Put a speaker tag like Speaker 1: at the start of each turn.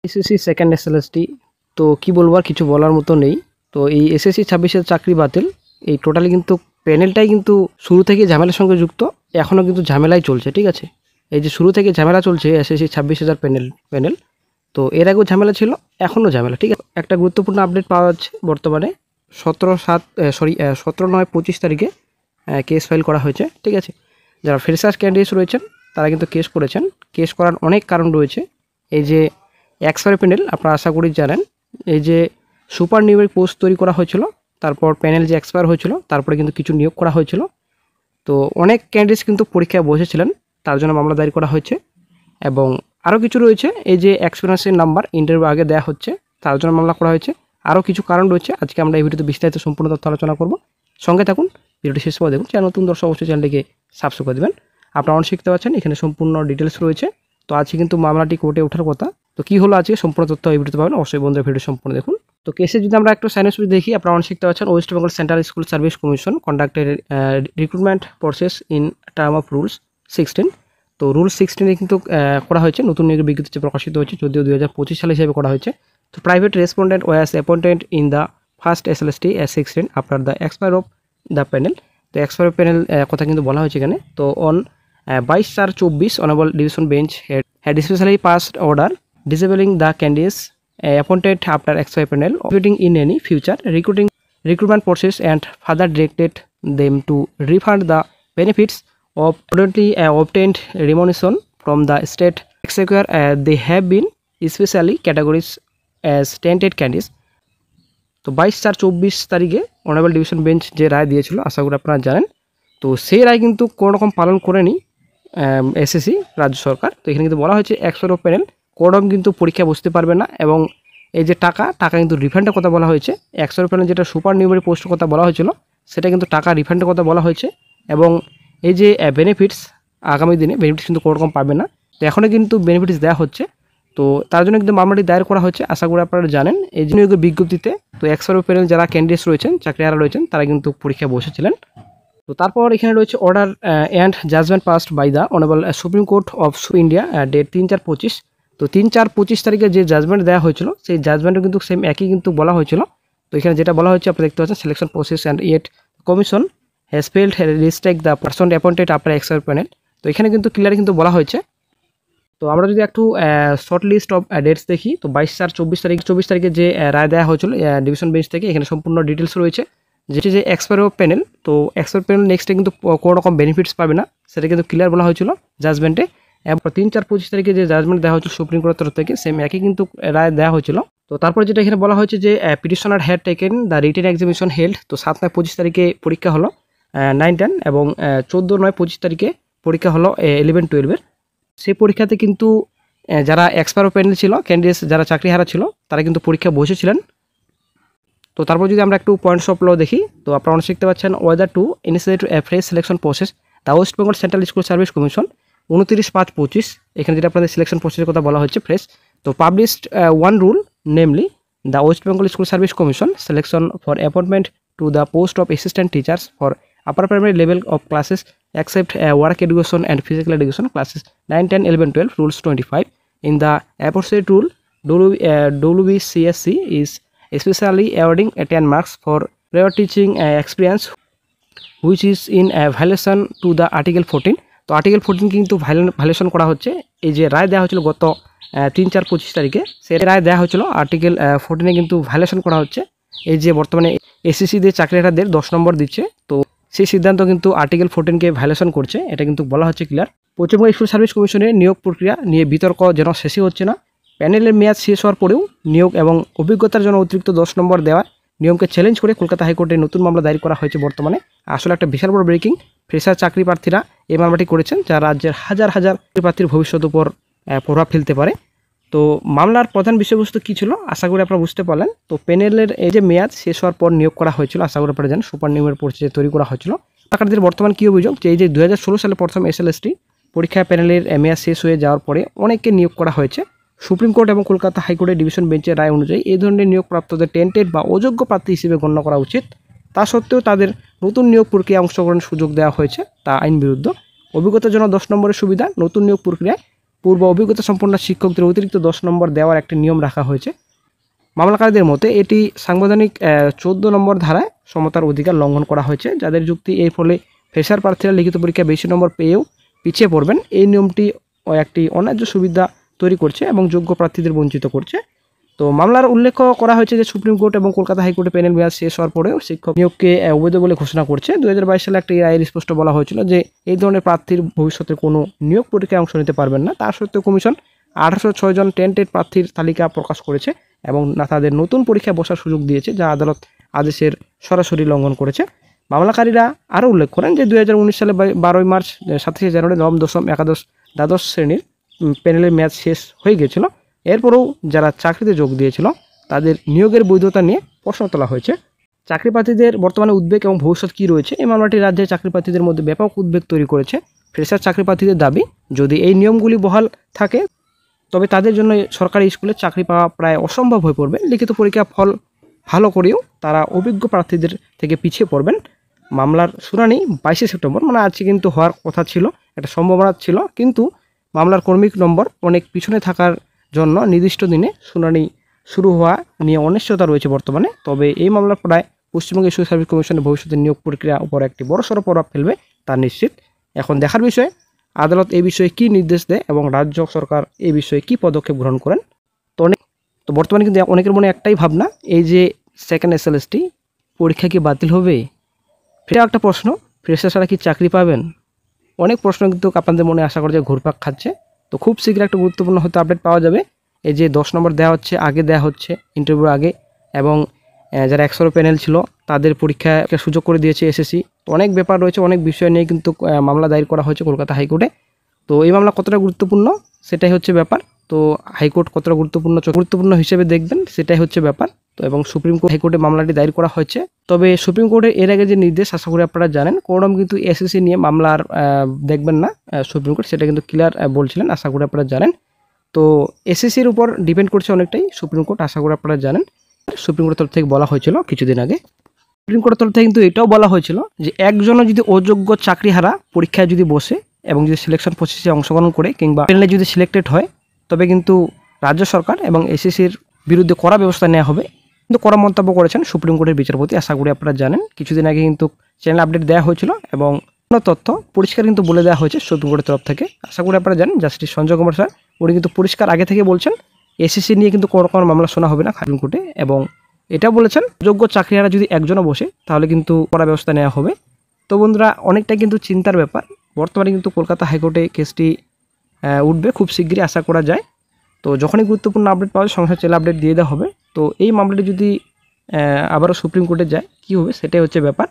Speaker 1: SSC second SLST তো কি বলবো আর কিছু বলার মতো নেই। তো এই এসএসসি 26-এর চাকরি বাতিল, এই টোটালি কিন্তু প্যানেলটাই কিন্তু শুরু থেকে ঝামেলার সঙ্গে যুক্ত, এখনও কিন্তু ঝামেলাই চলছে। ঠিক আছে, এই যে শুরু থেকে ঝামেলা চলছে এসএসসি 26,000 প্যানেল, তো এর আগেও ঝামেলা ছিল, এখনও ঝামেলা। ঠিক আছে, একটা গুরুত্বপূর্ণ আপডেট পাওয়া যাচ্ছে বর্তমানে 17/9/25 তারিখে কেস ফাইল করা হয়েছে। ঠিক আছে, যারা ফ্রেশার্স ক্যান্ডিডেটস রয়েছেন তারা কিন্তু কেস করেছেন। কেস করার অনেক কারণ রয়েছে। এই যে এক্সপায়ার প্যানেল আপনারা আশা করি জানেন, এই যে সুপার নিউমেরিক পোস্ট তৈরি করা হয়েছিল, তারপর প্যানেল যে এক্সপায়ার হয়েছিল তারপরে কিন্তু কিছু নিয়োগ করা হয়েছিল। তো অনেক ক্যান্ডিডেটস কিন্তু পরীক্ষায় বসেছিলেন, তার জন্য মামলা দায়ের করা হয়েছে। এবং আরও কিছু রয়েছে, এই যে এক্সপিরিয়েন্সের নাম্বার ইন্টারভিউ আগে দেওয়া হচ্ছে, তার জন্য মামলা করা হয়েছে। আরও কিছু কারণ রয়েছে, আজকে আমরা এই ভিডিওতে বিস্তারিত সম্পূর্ণ তথ্য আলোচনা করব। সঙ্গে থাকুন, ভিডিওটি শেষ পর্যন্ত দেখুন। চ্যানেল নতুন দর্শক অবশ্যই চ্যানেলটিকে সাবস্ক্রাইব করে দেবেন। আপনারা অনেক শিখতে পাচ্ছেন, এখানে সম্পূর্ণ ডিটেলস রয়েছে। তো আজকে কিন্তু মামলাটি কোর্টে ওঠার কথা। তো কী হলো আজকে সম্পূর্ণ তথ্য এই ভিডিওতে পাবেন, অবশ্যই বন্ধুরা ভিডিও সম্পূর্ণ দেখুন। তো কেসে যদি আমরা একটু সাইন দেখি, আপনারা অনেক শিখতে পাচ্ছেন। West Bengal central school service commission conducted recruitment process in term of rules 16। তো রুল 16 কিন্তু করা হয়েছে, নতুন নিয়োগের বিজ্ঞপ্তি প্রকাশিত হয়েছে, যদিও 2025 সালে হিসেবে করা হয়েছে। তো private respondent was appointed in the first SLST as 16 after the expire of the panel. তো এক্সপায়ার প্যানেল কথা কিন্তু বলা হয়েছে এখানে। তো on 22/4/24 honourable division bench had specially passed order disabling the candidates appointed after expired panel operating in any future recruitment process and further directed them to refund the benefits of prudently obtained remuneration from the state exchequer. They have been specially categorized as tainted candidates. তো 22/4/24 তারিখে honourable division bench যে রায় দিয়েছিল, আশা করি আপনারা জানেন। তো সেই রায় কিন্তু কোনো রকম পালন করেনি এসএসসি রাজ্য সরকার। তো এখানে কিন্তু বলা হয়েছে এক্সপায়ার অফ প্যানেল কোনোরকম কিন্তু পরীক্ষা বসতে পারবে না, এবং এই যে টাকা কিন্তু রিফান্ডের কথা বলা হয়েছে। এক্সপায়ার অফ প্যানেল যেটা সুপার নিউমেরিক পোস্টের কথা বলা হয়েছিল, সেটা কিন্তু টাকা রিফান্ডের কথা বলা হয়েছে। এবং এই যে বেনিফিটস, আগামী দিনে বেনিফিটস কিন্তু কোনো রকম পাবে না। তো এখনও কিন্তু বেনিফিটস দেওয়া হচ্ছে। তো তার জন্য কিন্তু মামলাটি দায়ের করা হয়েছে, আশা করি আপনারা জানেন। এই যে নিয়োগের বিজ্ঞপ্তিতে তো এক্সপায়ার অফ প্যানেল যারা ক্যান্ডিডেটস রয়েছেন, চাকরিহারা রয়েছেন, তারা কিন্তু পরীক্ষায় বসেছিলেন। তো তারপর এখানে রয়েছে order and judgement passed by the honourable supreme court of India date 3/4/25। তো 3/4/25 তারিখে যে জাজমেন্ট দেওয়া হয়েছিল, সেই জাজমেন্টও কিন্তু সেম একই কিন্তু বলা হয়েছিল। তো এখানে যেটা বলা হয়েছে আপনি দেখতে পাচ্ছেন, selection process and yet commission has failed restrict the person appointed after expire panel. তো এখানে কিন্তু ক্লিয়ার কিন্তু বলা হয়েছে। তো আমরা যদি একটু শর্ট লিস্ট অফ ডেটস দেখি, তো 22/4/24 তারিখে যে রায় দেওয়া হয়েছিল ডিভিশন বেঞ্চ থেকে, এখানে সম্পূর্ণ ডিটেলস রয়েছে। যেটি যে এক্সপায়ার অফ প্যানেল, তো এক্সপায়ার প্যানেল নেক্সটে কিন্তু কোনো রকম বেনিফিটস পাবে না, সেটা কিন্তু ক্লিয়ার বলা হয়েছিল জাজমেন্টে। এবং 3/4/25 তারিখে যে জাজমেন্ট দেওয়া হয়েছিল সুপ্রিম কোর্টের তরফ থেকে, সেম একই কিন্তু রায় দেওয়া হয়েছিল। তো তারপর যেটা এখানে বলা হয়েছে যে petitioner had taken the written examination held. তো 7/9/25 তারিখে পরীক্ষা হলো 9-10, এবং 14/9/25 তারিখে পরীক্ষা হলো 11-12-এর। সেই পরীক্ষাতে কিন্তু যারা এক্সপায়ার প্যানেল ছিল, ক্যান্ডিডেটস যারা চাকরিহারা ছিল, তারা কিন্তু পরীক্ষা বসেছিলেন। তো তারপর যদি আমরা একটু পয়েন্টস অফ ল দেখি, তো আপনারা অনেক শিখতে পাচ্ছেন। Weather to initiate fresh selection process the West Bengal central school service commission 29/5/25। এখানে যেটা আপনাদের সিলেকশন প্রসেসের কথা বলা হচ্ছে ফ্রেশ। তো published one rule, namely the West Bengal school service commission selection for appointment to the post of assistant teachers for upper primary level of classes except work education and physical education classes 9, 10, 11, 12 rules 25. In the aforesaid rule, WBCSC is especially awarding 10 marks for prior teaching experience which is in violation to the article 14. তো article 14 কিন্তু violation করা হচ্ছে। এই যে রায় দেওয়া হয়েছিল গত 3/4/25 তারিখে, সেই রায় দেওয়া হয়েছিল আর্টিকেল 14-এ কিন্তু ভায়োলেশন করা হচ্ছে। এই যে বর্তমানে এসএসসিদের চাকরিহারাদের 10 নম্বর দিচ্ছে, তো সেই সিদ্ধান্ত কিন্তু আর্টিকেল 14-কে ভায়োলেশন করছে, এটা কিন্তু বলা হচ্ছে ক্লিয়ার। পশ্চিমবঙ্গ স্কুল সার্ভিস কমিশনের নিয়োগ প্রক্রিয়া নিয়ে বিতর্ক যেন শেষই হচ্ছে না। প্যানেলের মেয়াদ শেষ হওয়ার পরেও নিয়োগ এবং অভিজ্ঞতার জন্য অতিরিক্ত 10 নম্বর দেওয়ার নিয়মকে চ্যালেঞ্জ করে কলকাতা হাইকোর্টে নতুন মামলা দায়ের করা হয়েছে বর্তমানে। আসলে একটা বিশাল বড় ব্রেকিং। ফ্রেশার চাকরি প্রার্থীরা এই মামলাটি করেছেন, যা রাজ্যের হাজার হাজার প্রার্থীর ভবিষ্যৎ উপর প্রভাব ফেলতে পারে। তো মামলার প্রধান বিষয়বস্তু কী ছিল, আশা করি আপনারা বুঝতে পারলেন। তো প্যানেলের এই যে মেয়াদ শেষ হওয়ার পর নিয়োগ করা হয়েছিল, আশা করি আপনারা জানেন সুপার নিউমেরিক পোস্ট যে তৈরি করা হয়েছিল। চাকরিদের বর্তমান কী অভিযোগ, যে এই যে 2016 সালে প্রথম এসএলএসটি পরীক্ষা প্যানেলের মেয়াদ শেষ হয়ে যাওয়ার পরে অনেককে নিয়োগ করা হয়েছে। সুপ্রিম কোর্ট এবং কলকাতা হাইকোর্টের ডিভিশন বেঞ্চের রায় অনুযায়ী এই ধরনের নিয়োগপ্রাপ্তদের টেন্টেড বা অযোগ্য প্রার্থী হিসেবে গণ্য করা উচিত। তা সত্ত্বেও তাদের নতুন নিয়োগ প্রক্রিয়ায় অংশগ্রহণের সুযোগ দেওয়া হয়েছে, তা আইন বিরুদ্ধ। অভিজ্ঞতার জন্য 10 নম্বরের সুবিধা নতুন নিয়োগ প্রক্রিয়ায় পূর্ব অভিজ্ঞতা সম্পন্ন শিক্ষকদের অতিরিক্ত 10 নম্বর দেওয়ার একটি নিয়ম রাখা হয়েছে। মামলাকারীদের মতে এটি সাংবিধানিক 14 নম্বর ধারায় সমতার অধিকার লঙ্ঘন করা হয়েছে। যাদের যুক্তি এর ফলে ফ্রেশার প্রার্থীরা লিখিত পরীক্ষায় বেশি নম্বর পেয়েও পিছিয়ে পড়বেন। এই নিয়মটি একটি অন্যায্য সুবিধা তৈরি করছে এবং যোগ্য প্রার্থীদের বঞ্চিত করছে। তো মামলার উল্লেখ করা হয়েছে যে সুপ্রিম কোর্ট এবং কলকাতা হাইকোর্টে প্যানেল মেয়াদ শেষ হওয়ার পরেও শিক্ষক নিয়োগকে অবৈধ বলে ঘোষণা করছে। 2022 সালে একটি রায়ের স্পষ্ট বলা হয়েছিল যে এই ধরনের প্রার্থীর ভবিষ্যতে কোনো নিয়োগ পরীক্ষায় অংশ নিতে পারবেন না। তার সত্ত্বেও কমিশন 1806 জন টেন্টেড প্রার্থীর তালিকা প্রকাশ করেছে এবং তাদের নতুন পরীক্ষায় বসার সুযোগ দিয়েছে, যা আদালত আদেশের সরাসরি লঙ্ঘন করেছে। মামলাকারীরা আরও উল্লেখ করেন যে 2019 সালে 12 মার্চ 27 জানুয়ারি নবম, দশম, একাদশ, দ্বাদশ শ্রেণীর প্যানেলের মেয়াদ শেষ হয়ে গিয়েছিল। এরপরেও যারা চাকরিতে যোগ দিয়েছিল তাদের নিয়োগের বৈধতা নিয়ে প্রশ্ন তোলা হয়েছে। চাকরি প্রার্থীদের বর্তমানে উদ্বেগ এবং ভবিষ্যৎ কী রয়েছে, এই মামলাটি রাজ্যের চাকরি প্রার্থীদের মধ্যে ব্যাপক উদ্বেগ তৈরি করেছে। ফ্রেশার চাকরি প্রার্থীদের দাবি, যদি এই নিয়মগুলি বহাল থাকে তবে তাদের জন্য সরকারি স্কুলে চাকরি পাওয়া প্রায় অসম্ভব হয়ে পড়বে। লিখিত পরীক্ষা ফল ভালো করেও তারা অভিজ্ঞ প্রার্থীদের থেকে পিছিয়ে পড়বেন। মামলার শুনানি 22 সেপ্টেম্বর, মানে আজকে কিন্তু হওয়ার কথা ছিল, একটা সম্ভাবনা ছিল, কিন্তু মামলার কর্মিক নম্বর অনেক পিছনে থাকার জন্য নির্দিষ্ট দিনে শুনানি শুরু হওয়া নিয়ে অনিশ্চয়তা রয়েছে বর্তমানে। তবে এই মামলার প্রায় পশ্চিমবঙ্গ ইস্যু সার্ভিস কমিশনের ভবিষ্যতে নিয়োগ প্রক্রিয়ার উপর একটি বড়সড় প্রভাব ফেলবে তা নিশ্চিত। এখন দেখার বিষয় আদালত এই বিষয়ে কী নির্দেশ দেয় এবং রাজ্য সরকার এই বিষয়ে কী পদক্ষেপ গ্রহণ করেন। তো বর্তমানে কিন্তু অনেকের মনে একটাই ভাবনা, এই যে সেকেন্ড এসএলএসটি পরীক্ষা কি বাতিল হবে? এটা একটা প্রশ্ন, ফ্রেশার ছাড়া কি চাকরি পাবেন? অনেক প্রশ্ন কিন্তু আপনাদের মনে আশা করে যে ঘুরপাক খাচ্ছে। তো খুব শীঘ্র একটা গুরুত্বপূর্ণ হয়তো আপডেট পাওয়া যাবে। এই যে 10 নম্বর দেওয়া হচ্ছে, আগে দেওয়া হচ্ছে ইন্টারভিউর আগে, এবং যারা 100 প্যানেল ছিল তাদের পরীক্ষায় সুযোগ করে দিয়েছে এসএসসি। তো অনেক ব্যাপার রয়েছে, অনেক বিষয় নিয়ে কিন্তু মামলা দায়ের করা হয়েছে কলকাতা হাইকোর্টে। তো এই মামলা কতটা গুরুত্বপূর্ণ সেটাই হচ্ছে ব্যাপার। তো হাইকোর্ট কতটা গুরুত্বপূর্ণ হিসেবে দেখবেন সেটাই হচ্ছে ব্যাপার। তো এবং সুপ্রিম কোর্ট হাইকোর্টে মামলাটি দায়ের করা হয়েছে। তবে সুপ্রিম কোর্টের এর আগে যে নির্দেশ, আশা করি আপনারা জানেন, কোনোরকম কিন্তু এসএসসি নিয়ে মামলার দেখবেন না সুপ্রিম কোর্ট, সেটা কিন্তু ক্লিয়ার বলছিলেন, আশা করি আপনারা জানেন। তো এসএসসির উপর ডিপেন্ড করছে অনেকটাই সুপ্রিম কোর্ট, আশা করি আপনারা জানেন। সুপ্রিম কোর্টের তরফ থেকে বলা হয়েছিল কিছুদিন আগে, সুপ্রিম কোর্টের তরফ থেকে কিন্তু এটাও বলা হয়েছিল যে একজনও যদি অযোগ্য চাকরিহারা পরীক্ষায় যদি বসে এবং যদি সিলেকশন প্রসেসে অংশগ্রহণ করে কিংবা প্যানেলে যদি সিলেক্টেড হয়, তবে কিন্তু রাজ্য সরকার এবং এসএসসির বিরুদ্ধে কড়া ব্যবস্থা নেওয়া হবে। কিন্তু কড়া মন্তব্য করেছেন সুপ্রিম কোর্টের বিচারপতি, আশা করি আপনারা জানেন। কিছুদিন আগে কিন্তু চ্যানেল আপডেট দেওয়া হয়েছিল এবং তথ্য পরিষ্কার কিন্তু বলে দেওয়া হয়েছে সুপ্রিম কোর্টের তরফ থেকে, আশা করি আপনারা জানেন। জাস্টিস সঞ্জয় কুমার স্যার উনি কিন্তু পরিষ্কার আগে থেকে বলছেন এসএসসি নিয়ে কিন্তু কোনো মামলা শোনা হবে না সুপ্রিম কোর্টে, এবং এটা বলেছেন যোগ্য চাকরিহারা যদি একজনও বসে তাহলে কিন্তু কড়া ব্যবস্থা নেওয়া হবে। তো বন্ধুরা, অনেকটাই কিন্তু চিন্তার ব্যাপার। বর্তমানে কিন্তু কলকাতা হাইকোর্টে কেসটি উঠবে খুব শীঘ্রই, আশা করা যায়। তো যখনই গুরুত্বপূর্ণ আপডেট পাওয়া যায় সঙ্গে সঙ্গে আপডেট দিয়ে দেওয়া হবে। তো এই মামলাটি যদি আবারও সুপ্রিম কোর্টে যায় কী হবে সেটাই হচ্ছে ব্যাপার।